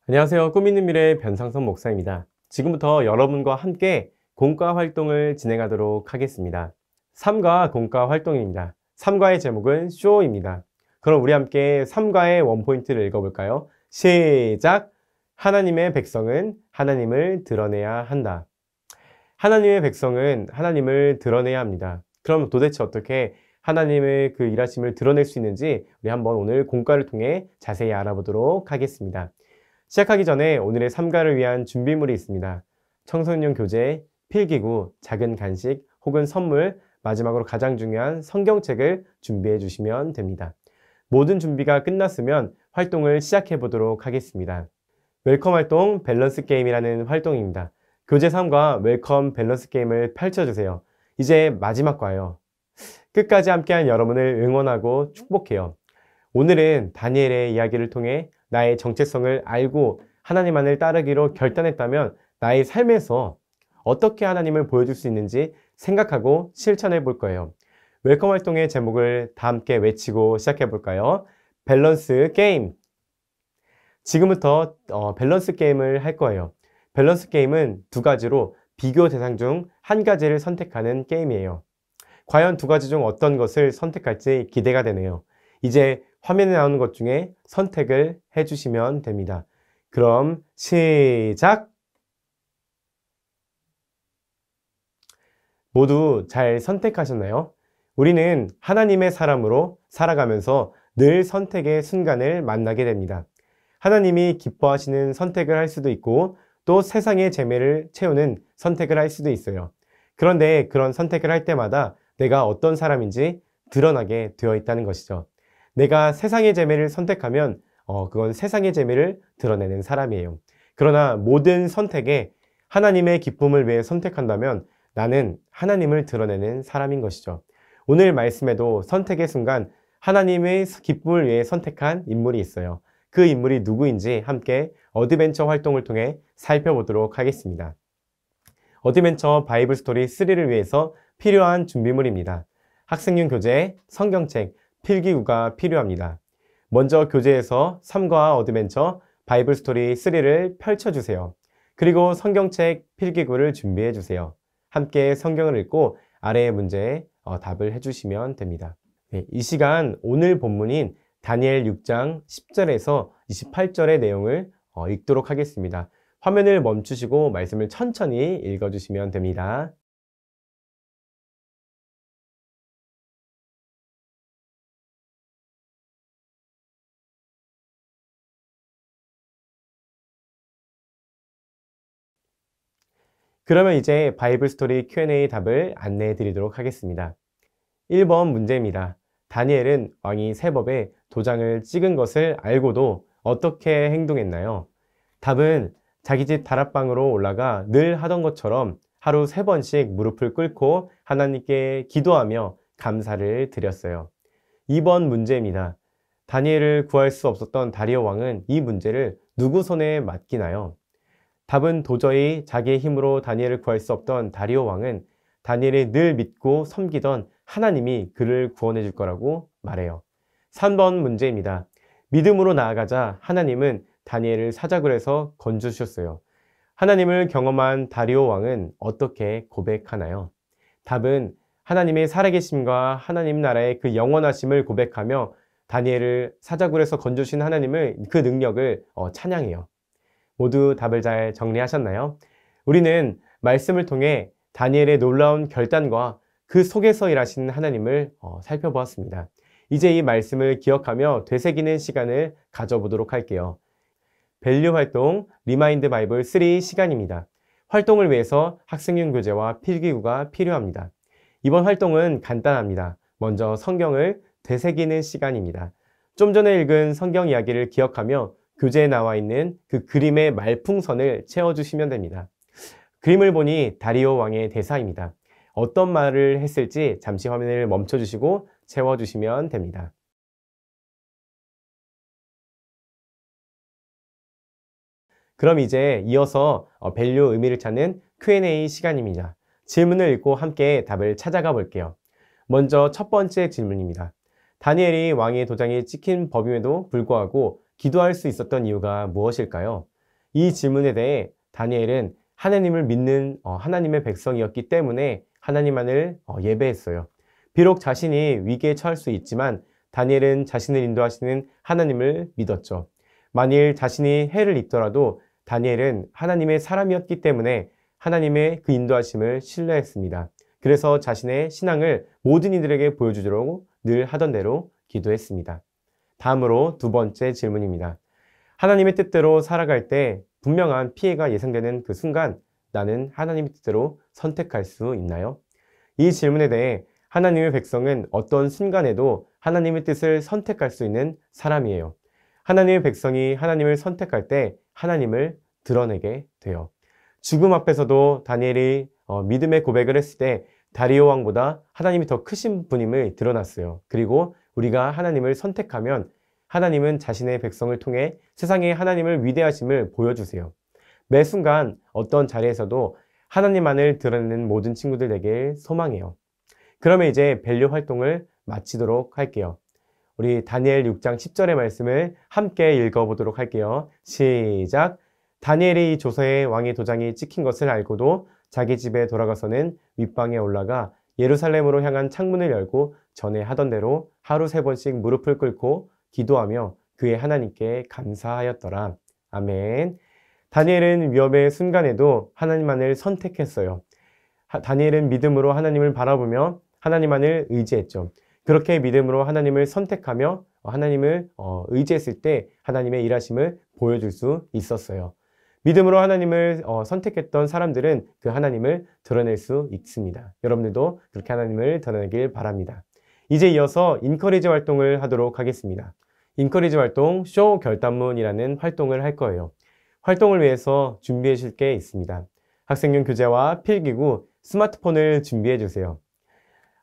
안녕하세요. 꿈 있는 미래 변상선 목사입니다. 지금부터 여러분과 함께 공과 활동을 진행하도록 하겠습니다. 삼가 공과 활동입니다. 삼가의 제목은 쇼입니다. 그럼 우리 함께 삼가의 원포인트를 읽어볼까요? 시작! 하나님의 백성은 하나님을 드러내야 한다. 하나님의 백성은 하나님을 드러내야 합니다. 그럼 도대체 어떻게 하나님의 그 일하심을 드러낼 수 있는지 우리 한번 오늘 공과를 통해 자세히 알아보도록 하겠습니다. 시작하기 전에 오늘의 삼가를 위한 준비물이 있습니다. 청소년 교재, 필기구, 작은 간식 혹은 선물, 마지막으로 가장 중요한 성경책을 준비해 주시면 됩니다. 모든 준비가 끝났으면 활동을 시작해 보도록 하겠습니다. 웰컴 활동 밸런스 게임이라는 활동입니다. 교재 3과 웰컴 밸런스 게임을 펼쳐주세요. 이제 마지막 과예요. 끝까지 함께한 여러분을 응원하고 축복해요. 오늘은 다니엘의 이야기를 통해 나의 정체성을 알고 하나님만을 따르기로 결단했다면 나의 삶에서 어떻게 하나님을 보여줄 수 있는지 생각하고 실천해 볼 거예요. 웰컴 활동의 제목을 다 함께 외치고 시작해 볼까요? 밸런스 게임. 지금부터 밸런스 게임을 할 거예요. 밸런스 게임은 두 가지로 비교 대상 중 한 가지를 선택하는 게임이에요. 과연 두 가지 중 어떤 것을 선택할지 기대가 되네요. 이제 화면에 나오는 것 중에 선택을 해주시면 됩니다. 그럼 시작! 모두 잘 선택하셨나요? 우리는 하나님의 사람으로 살아가면서 늘 선택의 순간을 만나게 됩니다. 하나님이 기뻐하시는 선택을 할 수도 있고 또 세상의 재미를 채우는 선택을 할 수도 있어요. 그런데 그런 선택을 할 때마다 내가 어떤 사람인지 드러나게 되어 있다는 것이죠. 내가 세상의 재미를 선택하면 그건 세상의 재미를 드러내는 사람이에요. 그러나 모든 선택에 하나님의 기쁨을 위해 선택한다면 나는 하나님을 드러내는 사람인 것이죠. 오늘 말씀에도 선택의 순간 하나님의 기쁨을 위해 선택한 인물이 있어요. 그 인물이 누구인지 함께 어드벤처 활동을 통해 살펴보도록 하겠습니다. 어드벤처 바이블 스토리 3를 위해서 필요한 준비물입니다. 학생용 교재, 성경책, 필기구가 필요합니다. 먼저 교재에서 3과 어드벤처 바이블 스토리 3를 펼쳐주세요. 그리고 성경책, 필기구를 준비해 주세요. 함께 성경을 읽고 아래의 문제에 답을 해주시면 됩니다. 네, 이 시간 오늘 본문인 다니엘 6장 10절에서 28절의 내용을 읽도록 하겠습니다. 화면을 멈추시고 말씀을 천천히 읽어주시면 됩니다. 그러면 이제 바이블 스토리 Q&A 답을 안내해 드리도록 하겠습니다. 1번 문제입니다. 다니엘은 왕이 세법에 도장을 찍은 것을 알고도 어떻게 행동했나요? 답은 자기 집 다락방으로 올라가 늘 하던 것처럼 하루 3번씩 무릎을 꿇고 하나님께 기도하며 감사를 드렸어요. 2번 문제입니다. 다니엘을 구할 수 없었던 다리오 왕은 이 문제를 누구 손에 맡기나요? 답은 도저히 자기의 힘으로 다니엘을 구할 수 없던 다리오 왕은 다니엘이 늘 믿고 섬기던 하나님이 그를 구원해 줄 거라고 말해요. 3번 문제입니다. 믿음으로 나아가자 하나님은 다니엘을 사자굴 해서 건져주셨어요. 하나님을 경험한 다리오 왕은 어떻게 고백하나요? 답은 하나님의 살아계심과 하나님 나라의 그 영원하심을 고백하며 다니엘을 사자굴에서 건져주신 하나님을 그 능력을 찬양해요. 모두 답을 잘 정리하셨나요? 우리는 말씀을 통해 다니엘의 놀라운 결단과 그 속에서 일하시는 하나님을 살펴보았습니다. 이제 이 말씀을 기억하며 되새기는 시간을 가져보도록 할게요. 밸류 활동 리마인드 바이블 3 시간입니다. 활동을 위해서 학생용 교재와 필기구가 필요합니다. 이번 활동은 간단합니다. 먼저 성경을 되새기는 시간입니다. 좀 전에 읽은 성경 이야기를 기억하며 교재에 나와 있는 그 그림의 말풍선을 채워주시면 됩니다. 그림을 보니 다리오 왕의 대사입니다. 어떤 말을 했을지 잠시 화면을 멈춰주시고 채워주시면 됩니다. 그럼 이제 이어서 밸류 의미를 찾는 Q&A 시간입니다. 질문을 읽고 함께 답을 찾아가 볼게요. 먼저 첫 번째 질문입니다. 다니엘이 왕의 도장이 찍힌 법임에도 불구하고 기도할 수 있었던 이유가 무엇일까요? 이 질문에 대해 다니엘은 하나님을 믿는 하나님의 백성이었기 때문에 하나님만을 예배했어요. 비록 자신이 위기에 처할 수 있지만 다니엘은 자신을 인도하시는 하나님을 믿었죠. 만일 자신이 해를 입더라도 다니엘은 하나님의 사람이었기 때문에 하나님의 그 인도하심을 신뢰했습니다. 그래서 자신의 신앙을 모든 이들에게 보여주도록 늘 하던 대로 기도했습니다. 다음으로 두 번째 질문입니다. 하나님의 뜻대로 살아갈 때 분명한 피해가 예상되는 그 순간 나는 하나님의 뜻대로 선택할 수 있나요? 이 질문에 대해 하나님의 백성은 어떤 순간에도 하나님의 뜻을 선택할 수 있는 사람이에요. 하나님의 백성이 하나님을 선택할 때 하나님을 드러내게 돼요. 죽음 앞에서도 다니엘이 믿음의 고백을 했을 때 다리오 왕보다 하나님이 더 크신 분임을 드러났어요. 그리고 우리가 하나님을 선택하면 하나님은 자신의 백성을 통해 세상에 하나님을 위대하심을 보여주세요. 매 순간 어떤 자리에서도 하나님만을 드러내는 모든 친구들 되길 소망해요. 그러면 이제 밸류 활동을 마치도록 할게요. 우리 다니엘 6장 10절의 말씀을 함께 읽어보도록 할게요. 시작! 다니엘이 이 조서에 왕의 도장이 찍힌 것을 알고도 자기 집에 돌아가서는 윗방에 올라가 예루살렘으로 향한 창문을 열고 전에 하던 대로 하루 3번씩 무릎을 꿇고 기도하며 그의 하나님께 감사하였더라. 아멘. 다니엘은 위협의 순간에도 하나님만을 선택했어요. 다니엘은 믿음으로 하나님을 바라보며 하나님만을 의지했죠. 그렇게 믿음으로 하나님을 선택하며 하나님을 의지했을 때 하나님의 일하심을 보여줄 수 있었어요. 믿음으로 하나님을 선택했던 사람들은 그 하나님을 드러낼 수 있습니다. 여러분들도 그렇게 하나님을 드러내길 바랍니다. 이제 이어서 인커리지 활동을 하도록 하겠습니다. 인커리지 활동 쇼 결단문이라는 활동을 할 거예요. 활동을 위해서 준비해 줄 게 있습니다. 학생용 교재와 필기구, 스마트폰을 준비해 주세요.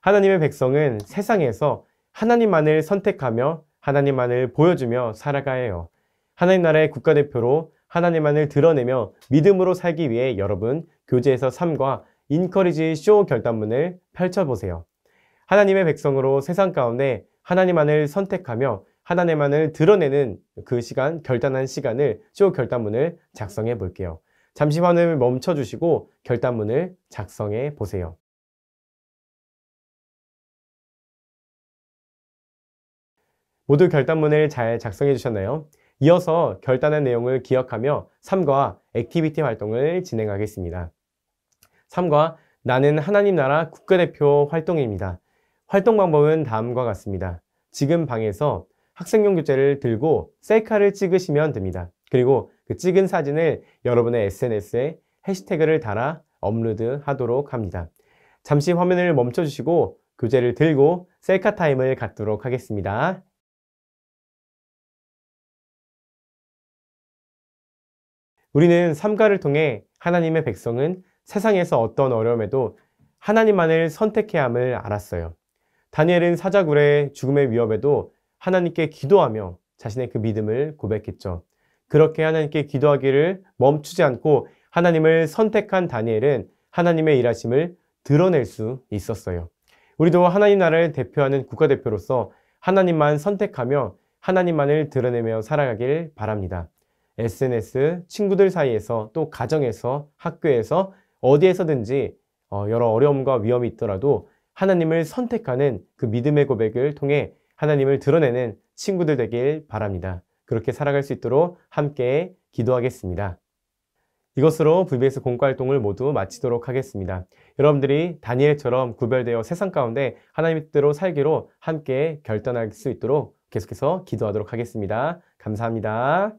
하나님의 백성은 세상에서 하나님만을 선택하며 하나님만을 보여주며 살아가야 해요. 하나님 나라의 국가대표로 하나님만을 드러내며 믿음으로 살기 위해 여러분 교재에서 3과 인커리지 쇼 결단문을 펼쳐보세요. 하나님의 백성으로 세상 가운데 하나님만을 선택하며 하나님만을 드러내는 그 시간, 결단한 시간을 쇼 결단문을 작성해 볼게요. 잠시 화면을 멈춰 주시고 결단문을 작성해 보세요. 모두 결단문을 잘 작성해 주셨나요? 이어서 결단한 내용을 기억하며 3과 액티비티 활동을 진행하겠습니다. 3과 나는 하나님 나라 국가대표 활동입니다. 활동 방법은 다음과 같습니다. 지금 방에서 학생용 교재를 들고 셀카를 찍으시면 됩니다. 그리고 그 찍은 사진을 여러분의 SNS에 해시태그를 달아 업로드 하도록 합니다. 잠시 화면을 멈춰 주시고 교재를 들고 셀카 타임을 갖도록 하겠습니다. 우리는 삼가를 통해 하나님의 백성은 세상에서 어떤 어려움에도 하나님만을 선택해야 함을 알았어요. 다니엘은 사자굴의 죽음의 위협에도 하나님께 기도하며 자신의 그 믿음을 고백했죠. 그렇게 하나님께 기도하기를 멈추지 않고 하나님을 선택한 다니엘은 하나님의 일하심을 드러낼 수 있었어요. 우리도 하나님 나라를 대표하는 국가대표로서 하나님만 선택하며 하나님만을 드러내며 살아가길 바랍니다. SNS, 친구들 사이에서 또 가정에서 학교에서 어디에서든지 여러 어려움과 위험이 있더라도 하나님을 선택하는 그 믿음의 고백을 통해 하나님을 드러내는 친구들 되길 바랍니다. 그렇게 살아갈 수 있도록 함께 기도하겠습니다. 이것으로 VBS 공과활동을 모두 마치도록 하겠습니다. 여러분들이 다니엘처럼 구별되어 세상 가운데 하나님의 뜻대로 살기로 함께 결단할 수 있도록 계속해서 기도하도록 하겠습니다. 감사합니다.